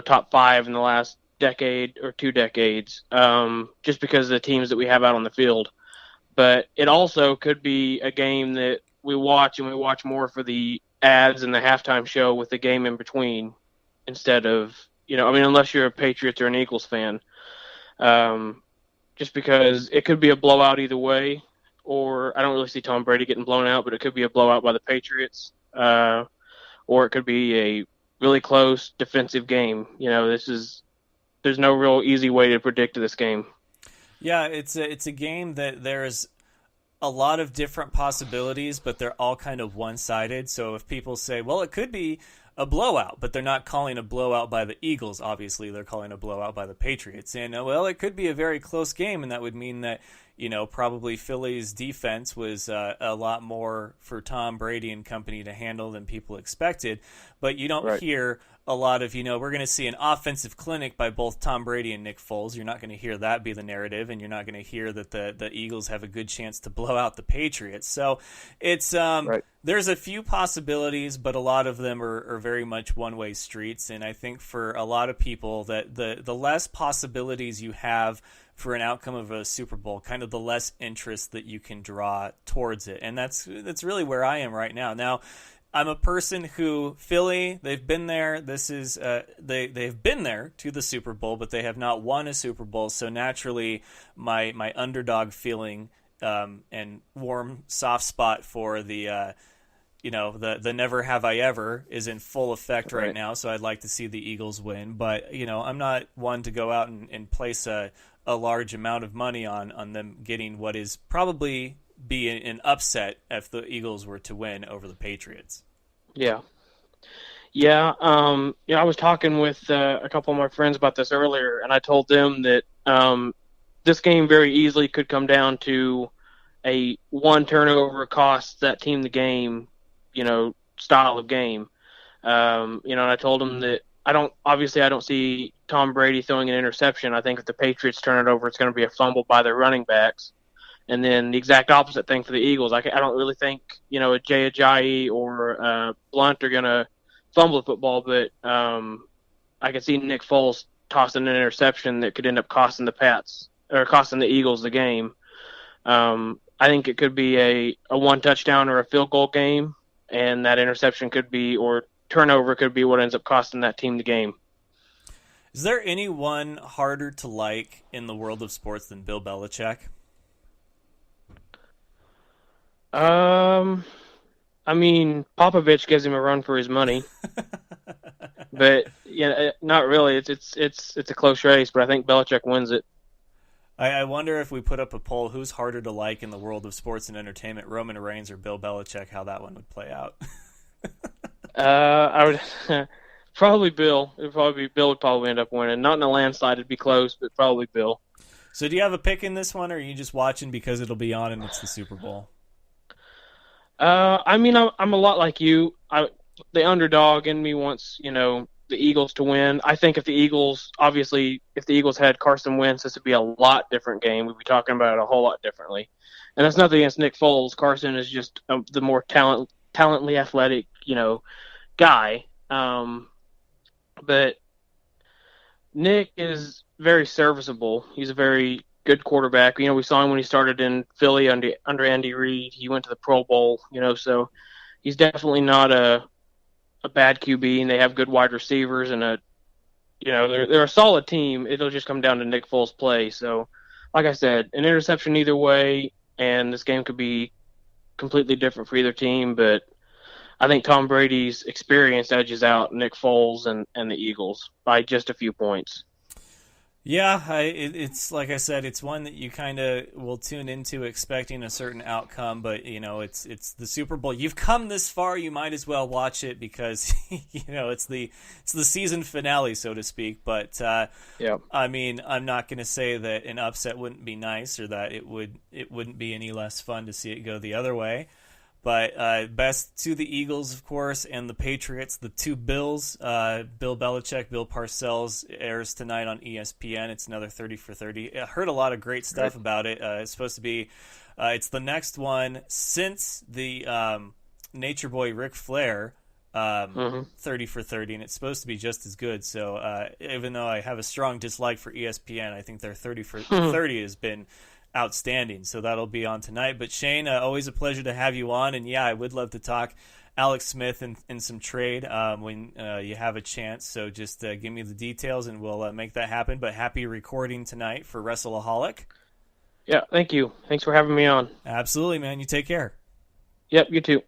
top 5 in the last decade or 2 decades, just because of the teams that we have out on the field. But it also could be a game that we watch and we watch more for the ads and the halftime show with the game in between instead of, unless you're a Patriots or an Eagles fan, just because it could be a blowout either way. Or I don't really see Tom Brady getting blown out, but it could be a blowout by the Patriots, or it could be a really close defensive game. There's no real easy way to predict this game. Yeah, it's a game that there's a lot of different possibilities, but they're all kind of one-sided. So if people say, well, it could be a blowout, but they're not calling a blowout by the Eagles, obviously they're calling a blowout by the Patriots. And, well, it could be a very close game, and that would mean that, probably Philly's defense was a lot more for Tom Brady and company to handle than people expected. But you don't hear a lot of, we're going to see an offensive clinic by both Tom Brady and Nick Foles. You're not going to hear that be the narrative, and you're not going to hear that the Eagles have a good chance to blow out the Patriots. So it's there's a few possibilities, but a lot of them are very much one-way streets. And I think for a lot of people that the less possibilities you have for an outcome of a Super Bowl, kind of the less interest that you can draw towards it. And that's really where I am right now. Now, I'm a person who Philly, they've been there. This is they've been there to the Super Bowl, but they have not won a Super Bowl. So naturally, my underdog feeling and warm soft spot for the never have I ever is in full effect right now. So I'd like to see the Eagles win, but I'm not one to go out and place a large amount of money on them getting what is probably be an upset if the Eagles were to win over the Patriots. Yeah. I was talking with a couple of my friends about this earlier, and I told them that this game very easily could come down to a one turnover costs that team the game, style of game. And I told them that I don't see Tom Brady throwing an interception. I think if the Patriots turn it over, it's going to be a fumble by their running backs. And then the exact opposite thing for the Eagles. I don't really think, a Jay Ajayi or Blunt are going to fumble the football, but I could see Nick Foles tossing an interception that could end up costing the Eagles the game. I think it could be a one touchdown or a field goal game, and that interception could be, or turnover could be what ends up costing that team the game. Is there anyone harder to like in the world of sports than Bill Belichick? I mean, Popovich gives him a run for his money, but not really. It's a close race, but I think Belichick wins it. I wonder if we put up a poll, who's harder to like in the world of sports and entertainment, Roman Reigns or Bill Belichick, how that one would play out. I would probably Bill. Bill would probably end up winning. Not in a landslide, it'd be close, but probably Bill. So do you have a pick in this one, or are you just watching because it'll be on and it's the Super Bowl? I mean, I'm a lot like you. The underdog in me wants, the Eagles to win. I think if the Eagles had Carson Wentz, this would be a lot different game. We'd be talking about it a whole lot differently. And that's nothing against Nick Foles. Carson is just the more talently athletic, guy. But Nick is very serviceable. He's a very good quarterback. We saw him when he started in Philly under Andy Reid. He went to the Pro Bowl, so he's definitely not a bad QB, and they have good wide receivers, and they're a solid team. It'll just come down to Nick Foles' play. So, like I said, an interception either way, and this game could be completely different for either team, but I think Tom Brady's experience edges out Nick Foles and the Eagles by just a few points. Yeah, it's like I said, it's one that you kind of will tune into expecting a certain outcome, but it's the Super Bowl. You've come this far, you might as well watch it because it's the season finale, so to speak. But yeah, I mean, I'm not going to say that an upset wouldn't be nice or that it wouldn't be any less fun to see it go the other way. But best to the Eagles, of course, and the Patriots, the two Bills. Bill Belichick, Bill Parcells airs tonight on ESPN. It's another 30 for 30. I heard a lot of great stuff about it. It's supposed to be, it's the next one since the Nature Boy Ric Flair 30 for 30, and it's supposed to be just as good. So even though I have a strong dislike for ESPN, I think their 30 for 30 has been outstanding. So that'll be on tonight. But Shayne, always a pleasure to have you on. And yeah, I would love to talk Alex Smith and some trade when you have a chance. So just give me the details and we'll make that happen. But happy recording tonight for Wrestlaholic. Yeah, thank you. Thanks for having me on. Absolutely, man. You take care. Yep, you too.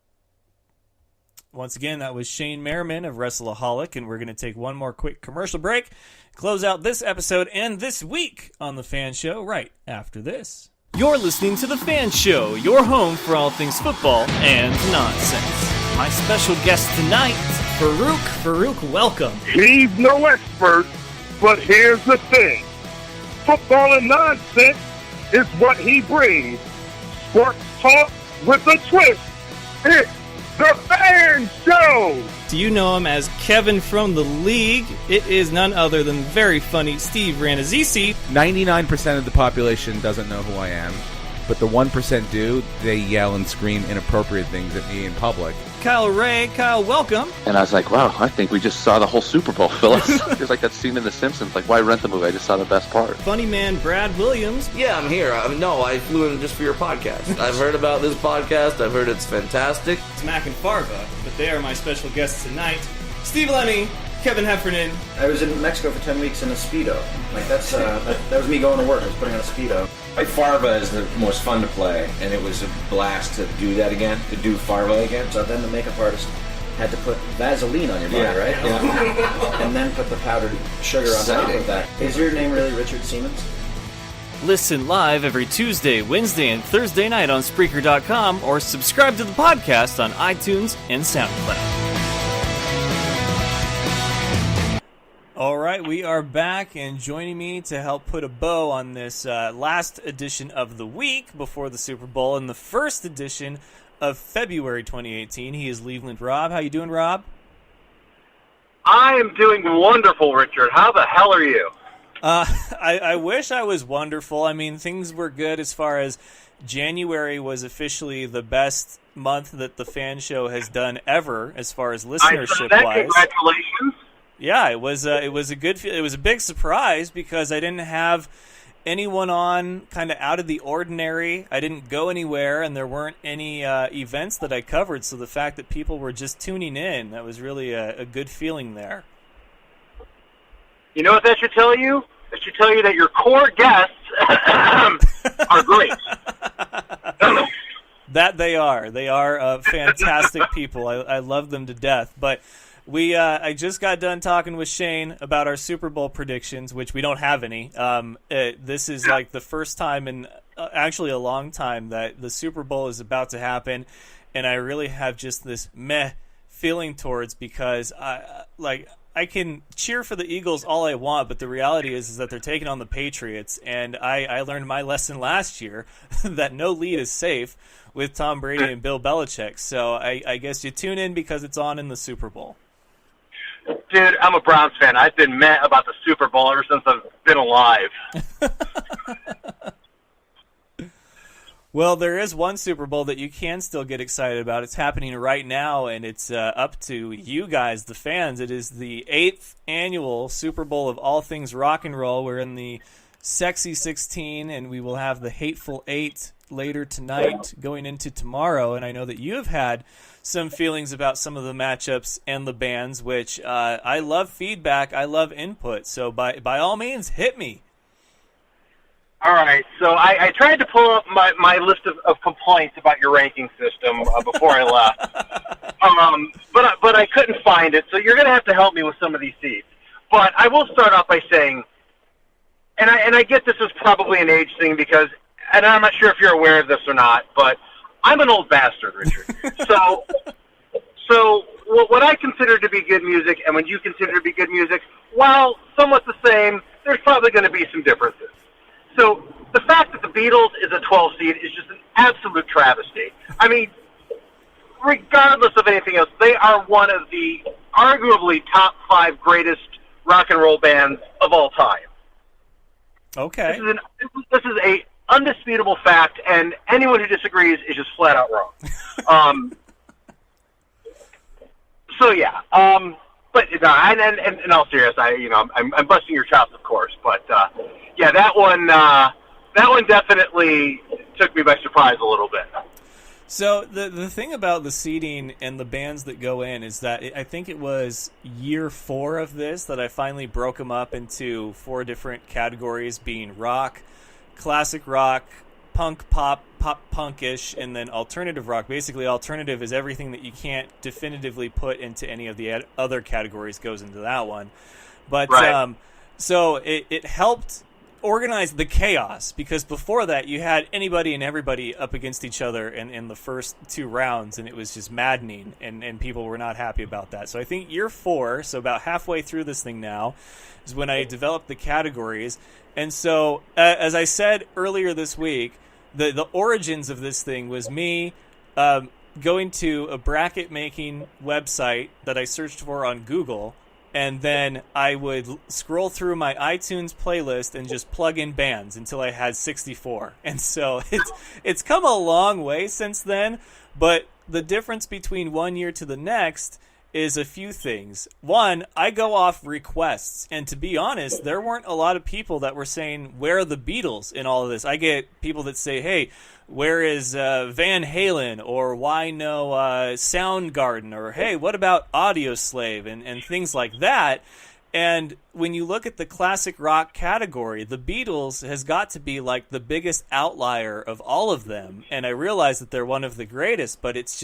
Once again, that was Shayne Merriman of Wrestlaholic, and we're going to take one more quick commercial break, close out this episode and this week on The Fan Show right after this. You're listening to The Fan Show, your home for all things football and nonsense. My special guest tonight, Farouk. Farouk, welcome. He's no expert, but here's the thing. Football and nonsense is what he brings. Sports talk with a twist. It's The Fan Show! Do you know him as Kevin from the League? It is none other than very funny Steve Ranazisi. 99% of the population doesn't know who I am, but the 1% do. They yell and scream inappropriate things at me in public. Kyle Ray. Kyle, welcome. And I was like, wow, I think we just saw the whole Super Bowl, Phyllis. It's like that scene in The Simpsons. Like, why rent the movie? I just saw the best part. Funny man Brad Williams. Yeah, I'm here. I flew in just for your podcast. I've heard about this podcast. I've heard it's fantastic. It's Mac and Farva, but they are my special guests tonight. Steve Lemmy, Kevin Heffernan. I was in Mexico for 10 weeks in a Speedo. Like, that was me going to work. I was putting on a Speedo. Farva is the most fun to play, and it was a blast to do that again, to do Farva again. So then the makeup artist had to put Vaseline on your body, right? Yeah. And then put the powdered sugar on top of that. Is your name really Richard Siemens? Listen live every Tuesday, Wednesday, and Thursday night on Spreaker.com or subscribe to the podcast on iTunes and SoundCloud. All right, we are back, and joining me to help put a bow on this last edition of the week before the Super Bowl and the first edition of February 2018, he is Leveland Rob. How you doing, Rob? I am doing wonderful, Richard. How the hell are you? I wish I was wonderful. I mean, things were good as far as January was officially the best month that the Fan Show has done ever as far as listenership-wise. Congratulations. Yeah, it was a big surprise because I didn't have anyone on kind of out of the ordinary. I didn't go anywhere, and there weren't any events that I covered. So the fact that people were just tuning in, that was really a good feeling there. You know what that should tell you? It should tell you that your core guests are great. That they are. They are fantastic people. I love them to death. But I just got done talking with Shayne about our Super Bowl predictions, which we don't have any. This is like the first time in actually a long time that the Super Bowl is about to happen, and I really have just this meh feeling towards, because I can cheer for the Eagles all I want, but the reality is that they're taking on the Patriots, and I learned my lesson last year that no lead is safe with Tom Brady and Bill Belichick. So I guess you tune in because it's on in the Super Bowl. Dude, I'm a Browns fan. I've been mad about the Super Bowl ever since I've been alive. Well, there is one Super Bowl that you can still get excited about. It's happening right now, and it's up to you guys, the fans. It is the 8th annual Super Bowl of all things rock and roll. We're in the Sexy 16, and we will have the Hateful 8 later tonight going into tomorrow. And I know that you have had some feelings about some of the matchups and the bands, which I love feedback. I love input. So by all means, hit me. All right, so I tried to pull up my list of complaints about your ranking system before I left, but I couldn't find it, so you're going to have to help me with some of these seeds. But I will start off by saying, and I get this is probably an age thing, because, and I'm not sure if you're aware of this or not, but I'm an old bastard, Richard. So what I consider to be good music and what you consider to be good music, while somewhat the same, there's probably going to be some differences. So the fact that the Beatles is a 12 seed is just an absolute travesty. I mean, regardless of anything else, they are one of the arguably top 5 greatest rock and roll bands of all time. Okay. This is a undisputable fact, and anyone who disagrees is just flat out wrong. So yeah. But no, in all seriousness, I'm busting your chops, of course, but. Yeah, that one definitely took me by surprise a little bit. So the thing about the seeding and the bands that go in is that I think it was year 4 of this that I finally broke them up into 4 different categories, being rock, classic rock, punk, pop punkish, and then alternative rock. Basically, alternative is everything that you can't definitively put into any of the other categories goes into that one. But right. So it helped organize the chaos, because before that you had anybody and everybody up against each other in the first 2 rounds, and it was just maddening, and people were not happy about that. So I think year 4, so about halfway through this thing now, is when I developed the categories. And so as I said earlier this week, the origins of this thing was me going to a bracket making website that I searched for on Google, and then I would scroll through my iTunes playlist and just plug in bands until I had 64. And so it's come a long way since then, but the difference between one year to the next is a few things. One, I go off requests, and to be honest, there weren't a lot of people that were saying, where are the Beatles in all of this? I get people that say, hey, where is Van Halen, or why no Soundgarden, or hey, what about Audioslave, and things like that. And when you look at the classic rock category, the Beatles has got to be like the biggest outlier of all of them. And I realize that they're one of the greatest, but it's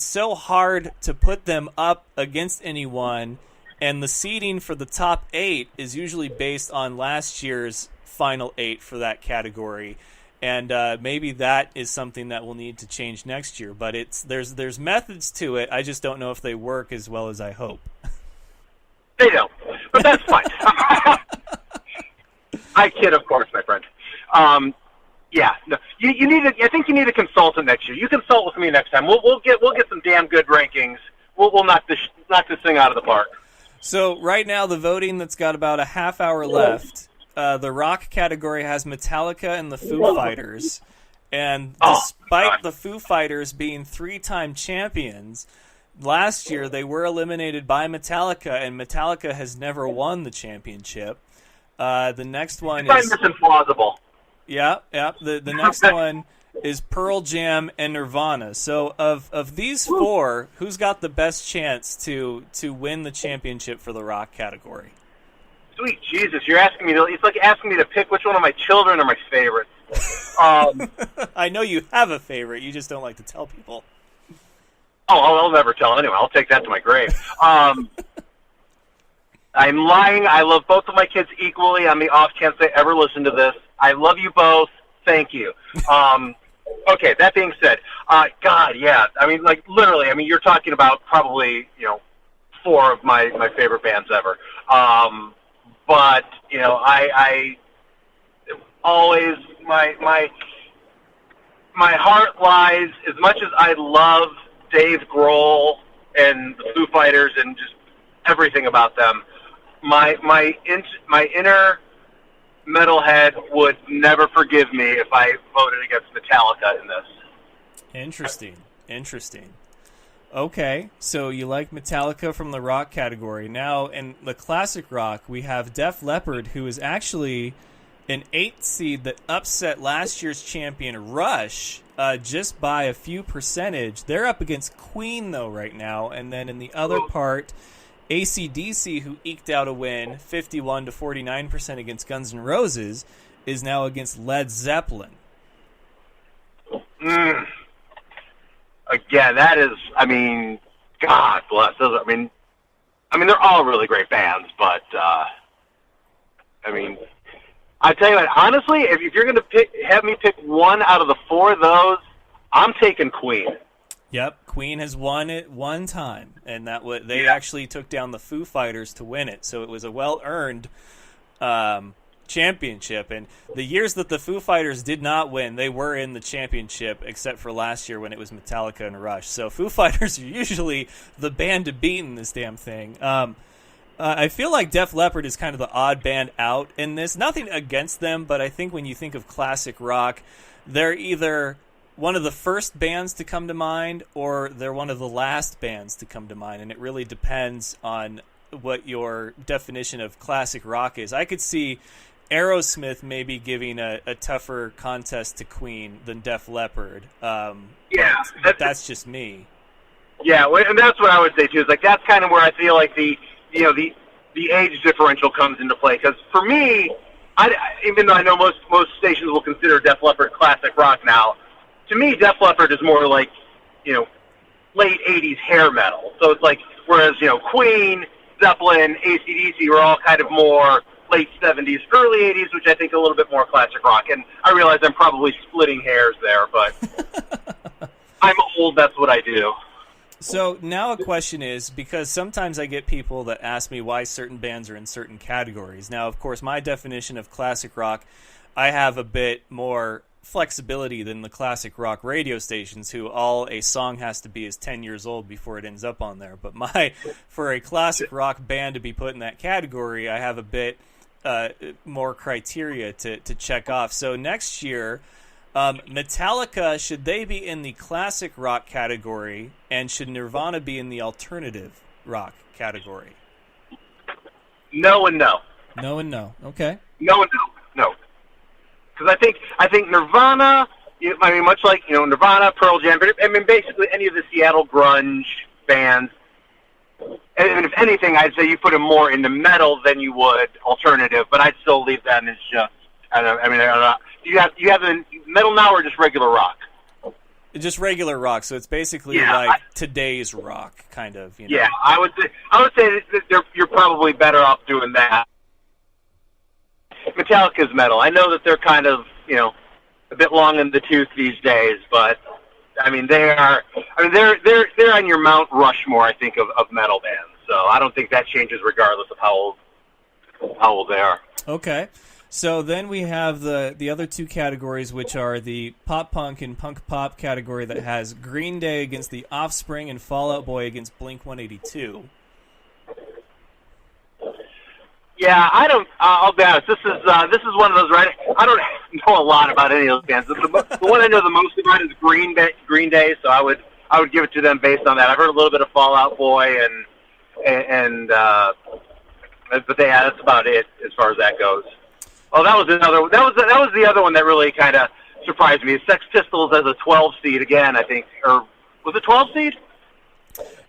so hard to put them up against anyone. And the seeding for the top 8 is usually based on last year's final 8 for that category. And maybe that is something that will need to change next year. But there's methods to it. I just don't know if they work as well as I hope. They don't, but that's fine. I kid, of course, my friend. Yeah, no, you need. I think you need a consultant next year. You consult with me next time. We'll get some damn good rankings. We'll knock this thing out of the park. So right now, the voting that's got about a half hour left. The rock category has Metallica and the Foo Fighters, and despite the Foo Fighters being 3-time champions, last year they were eliminated by Metallica, and Metallica has never won the championship. The next one is... I find this implausible. Yeah. The next one is Pearl Jam and Nirvana. So of these 4, who's got the best chance to win the championship for the rock category? Sweet Jesus, you're asking me it's like asking me to pick which one of my children are my favorites. I know you have a favorite. You just don't like to tell people. Oh, I'll never tell anyone. I'll take that to my grave. I'm lying. I love both of my kids equally. On the off chance they ever listen to this, I love you both. Thank you. Okay, that being said, God, yeah. I mean, like, literally, I mean, you're talking about probably, 4 of my favorite bands ever. But, I always, my heart lies, as much as I love Dave Grohl and the Foo Fighters and just everything about them, my inner metalhead would never forgive me if I voted against Metallica in this. Interesting. Okay, so you like Metallica from the rock category. Now, in the classic rock, we have Def Leppard, who is actually an 8th seed that upset last year's champion Rush just by a few percentage. They're up against Queen, though, right now. And then in the other part, AC/DC, who eked out a win, 51 to 49% against Guns N' Roses, is now against Led Zeppelin. Again, that is, I mean, God bless. I mean, they're all really great bands, but I mean, I tell you what, honestly, if you're going to have me pick one out of the 4 of those, I'm taking Queen. Yep, Queen has won it one time, and they actually took down the Foo Fighters to win it, so it was a well-earned championship. And the years that the Foo Fighters did not win, they were in the championship, except for last year when it was Metallica and Rush. So Foo Fighters are usually the band to beat in this damn thing. I feel like Def Leppard is kind of the odd band out in this. Nothing against them, but I think when you think of classic rock, they're either one of the first bands to come to mind or they're one of the last bands to come to mind, and it really depends on what your definition of classic rock is. I could see Aerosmith maybe giving a tougher contest to Queen than Def Leppard. But that's just me. Yeah, and that's what I would say too. Is like that's kind of where I feel like the age differential comes into play. Because for me, even though I know most stations will consider Def Leppard classic rock now, to me Def Leppard is more like late '80s hair metal. So it's like whereas Queen, Zeppelin, AC/DC were all kind of more late 70s, early 80s, which I think a little bit more classic rock. And I realize I'm probably splitting hairs there, but I'm old, that's what I do. So now a question is, because sometimes I get people that ask me why certain bands are in certain categories. Now, of course, my definition of classic rock, I have a bit more flexibility than the classic rock radio stations, who all a song has to be is 10 years old before it ends up on there. But for a classic rock band to be put in that category, I have a bit more criteria to check off. So next year, Metallica, should they be in the classic rock category, and should Nirvana be in the alternative rock category? No and no. No and no. Okay. No and no. Because I think Nirvana, I mean, much like Nirvana, Pearl Jam, but I mean basically any of the Seattle grunge bands. And if anything, I'd say you put them more into metal than you would alternative, but I'd still leave them as just. I don't know. You have the metal now or just regular rock? Just regular rock. So it's basically like today's rock, kind of. Yeah, I would say that you're probably better off doing that. Metallica's metal. I know that they're kind of a bit long in the tooth these days, but I mean they're on your Mount Rushmore, I think, of metal bands. So I don't think that changes regardless of how old they are. Okay. So then we have the other 2 categories, which are the pop punk and punk pop category that has Green Day against The Offspring and Fall Out Boy against Blink-182. Yeah, I'll be honest. This is one of those, right? I don't know a lot about any of those bands. The one I know the most about is Green Day. So I would give it to them based on that. I've heard a little bit of Fall Out Boy and but that's about it as far as that goes. Oh, that was the other one that really kind of surprised me. Sex Pistols as a 12 seed again, I think, or was it 12 seed?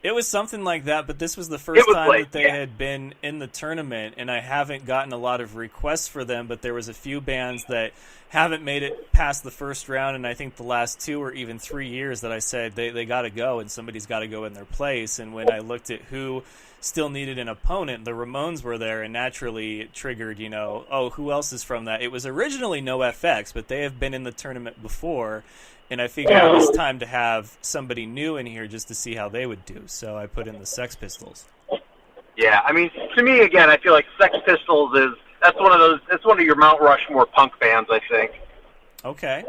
It was something like that, but this was the first time that they had been in the tournament, and I haven't gotten a lot of requests for them, but there was a few bands that haven't made it past the first round, and I think the last 2 or even 3 years that I said they got to go, and somebody's got to go in their place. And when I looked at who still needed an opponent, the Ramones were there, and naturally it triggered, who else is from that? It was originally NoFX, but they have been in the tournament before, and I figured it was time to have somebody new in here just to see how they would do. So I put in the Sex Pistols. Yeah, I mean, to me, again, I feel like Sex Pistols that's one of your Mount Rushmore punk bands, I think. Okay.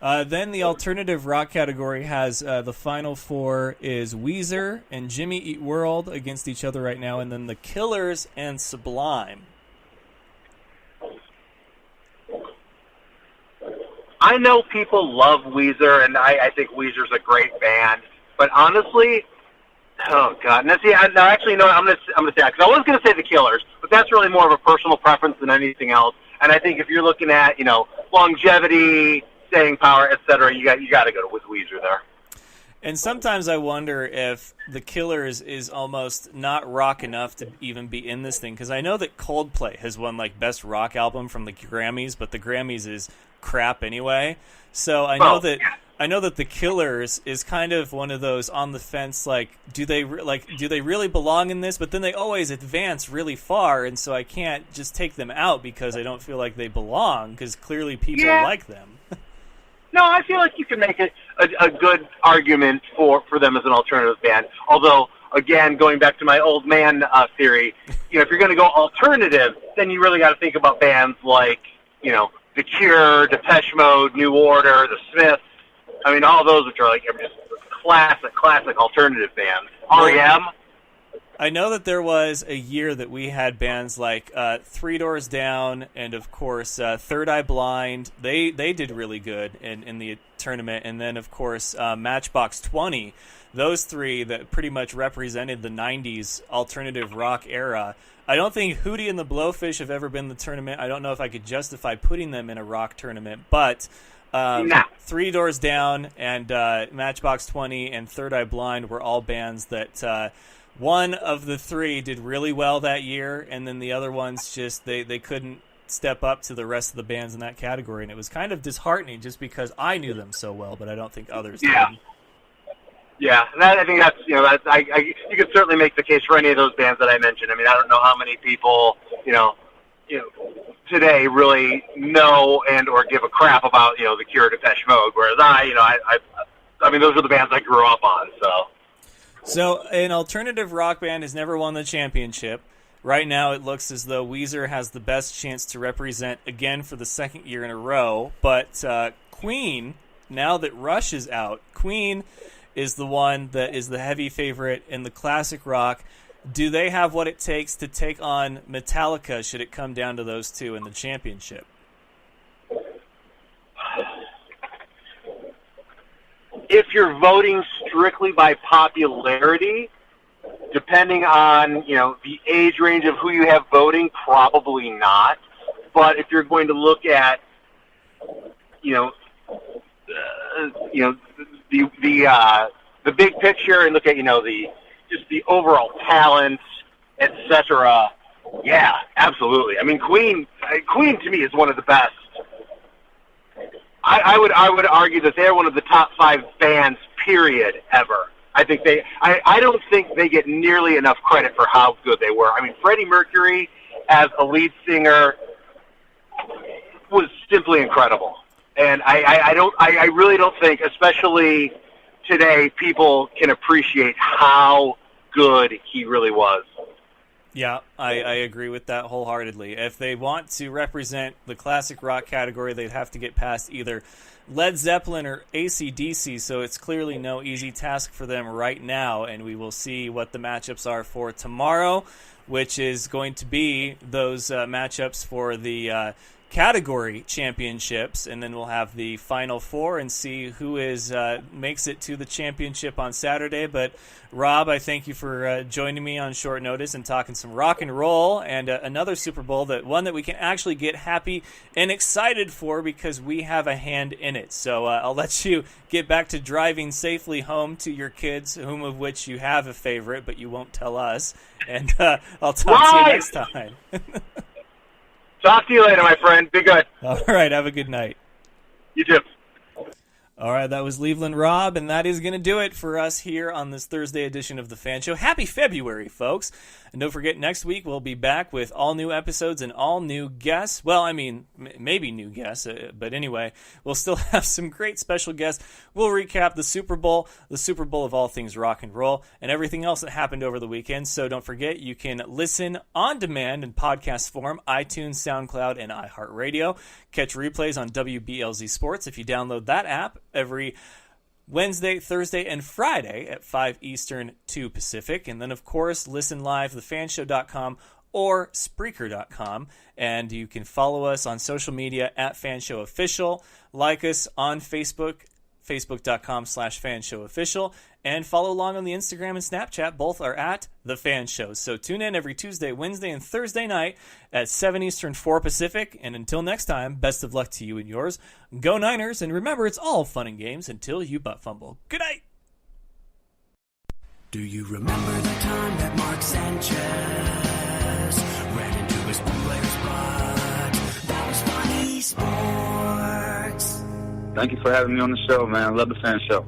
Then the alternative rock category has the final 4 is Weezer and Jimmy Eat World against each other right now, and then the Killers and Sublime. I know people love Weezer, and I think Weezer's a great band, but honestly, oh God! I'm gonna say that because I was gonna say the Killers, but that's really more of a personal preference than anything else. And I think if you're looking at longevity, staying power, etc., you got to go with Weezer there. And sometimes I wonder if the Killers is almost not rock enough to even be in this thing, because I know that Coldplay has won best rock album from the Grammys, but the Grammys is crap anyway. So I know that the Killers is kind of one of those on the fence. Do they really belong in this? But then they always advance really far, and so I can't just take them out because I don't feel like they belong, because clearly people like them. No, I feel like you can make a good argument for them as an alternative band. Although, again, going back to my old man theory, if you're going to go alternative, then you really got to think about bands like, The Cure, Depeche Mode, New Order, The Smiths. I mean, all those which are just classic alternative bands. R.E.M. I know that there was a year that we had bands like Three Doors Down and, of course, Third Eye Blind. They did really good in the tournament. And then, of course, Matchbox 20. Those three that pretty much represented the 90s alternative rock era. I don't think Hootie and the Blowfish have ever been in the tournament. I don't know if I could justify putting them in a rock tournament. But Three Doors Down and Matchbox 20 and Third Eye Blind were all bands that... one of the three did really well that year, and then the other ones just they couldn't step up to the rest of the bands in that category, and it was kind of disheartening just because I knew them so well, but I don't think others did. Yeah, and I think that's you could certainly make the case for any of those bands that I mentioned. I mean, I don't know how many people today really know and or give a crap about The Cure, Depeche Mode, whereas I mean those are the bands I grew up on, so. So, an alternative rock band has never won the championship. Right now, it looks as though Weezer has the best chance to represent again for the second year in a row. But Queen, now that Rush is out, Queen is the one that is the heavy favorite in the classic rock. Do they have what it takes to take on Metallica should it come down to those two in the championship? If you're voting strictly by popularity, depending on, the age range of who you have voting, probably not. But if you're going to look at, the big picture and look at, the overall talent, etc. Yeah, absolutely. I mean, Queen to me is one of the best. I would argue that they're one of the top 5 bands, period, ever. I don't think they get nearly enough credit for how good they were. I mean, Freddie Mercury as a lead singer was simply incredible. And I really don't think, especially today, people can appreciate how good he really was. Yeah, I agree with that wholeheartedly. If they want to represent the classic rock category, they'd have to get past either Led Zeppelin or AC/DC, so it's clearly no easy task for them right now, and we will see what the matchups are for tomorrow, which is going to be those matchups for the category championships, and then we'll have the Final Four and see who is makes it to the championship on Saturday. But Rob, I thank you for joining me on short notice and talking some rock and roll and another Super Bowl, one that we can actually get happy and excited for because we have a hand in it. So I'll let you get back to driving safely home to your kids, whom of which you have a favorite, but you won't tell us. And I'll talk to you next time. Talk to you later, my friend. Be good. All right, have a good night. You too. All right, that was Leveland Rob, and that is going to do it for us here on this Thursday edition of The Fan Show. Happy February, folks. And don't forget, next week we'll be back with all new episodes and all new guests. Well, I mean, maybe new guests, but anyway, we'll still have some great special guests. We'll recap the Super Bowl of all things rock and roll, and everything else that happened over the weekend. So don't forget, you can listen on demand in podcast form, iTunes, SoundCloud, and iHeartRadio. Catch replays on WBLZ Sports if you download that app every Wednesday, Thursday, and Friday at 5 Eastern, 2 Pacific. And then, of course, listen live, thefanshow.com or Spreaker.com. And you can follow us on social media at FanShowOfficial. Like us on Facebook, Facebook.com/FanShowOfficial. And follow along on the Instagram and Snapchat. Both are at The Fan Show. So tune in every Tuesday, Wednesday, and Thursday night at 7 Eastern, 4 Pacific. And until next time, best of luck to you and yours. Go Niners, and remember, it's all fun and games until you butt fumble. Good night. Do you remember the time that Mark Sanchez ran into his player's butt? That was funny sports. Thank you for having me on the show, man. I love The Fan Show.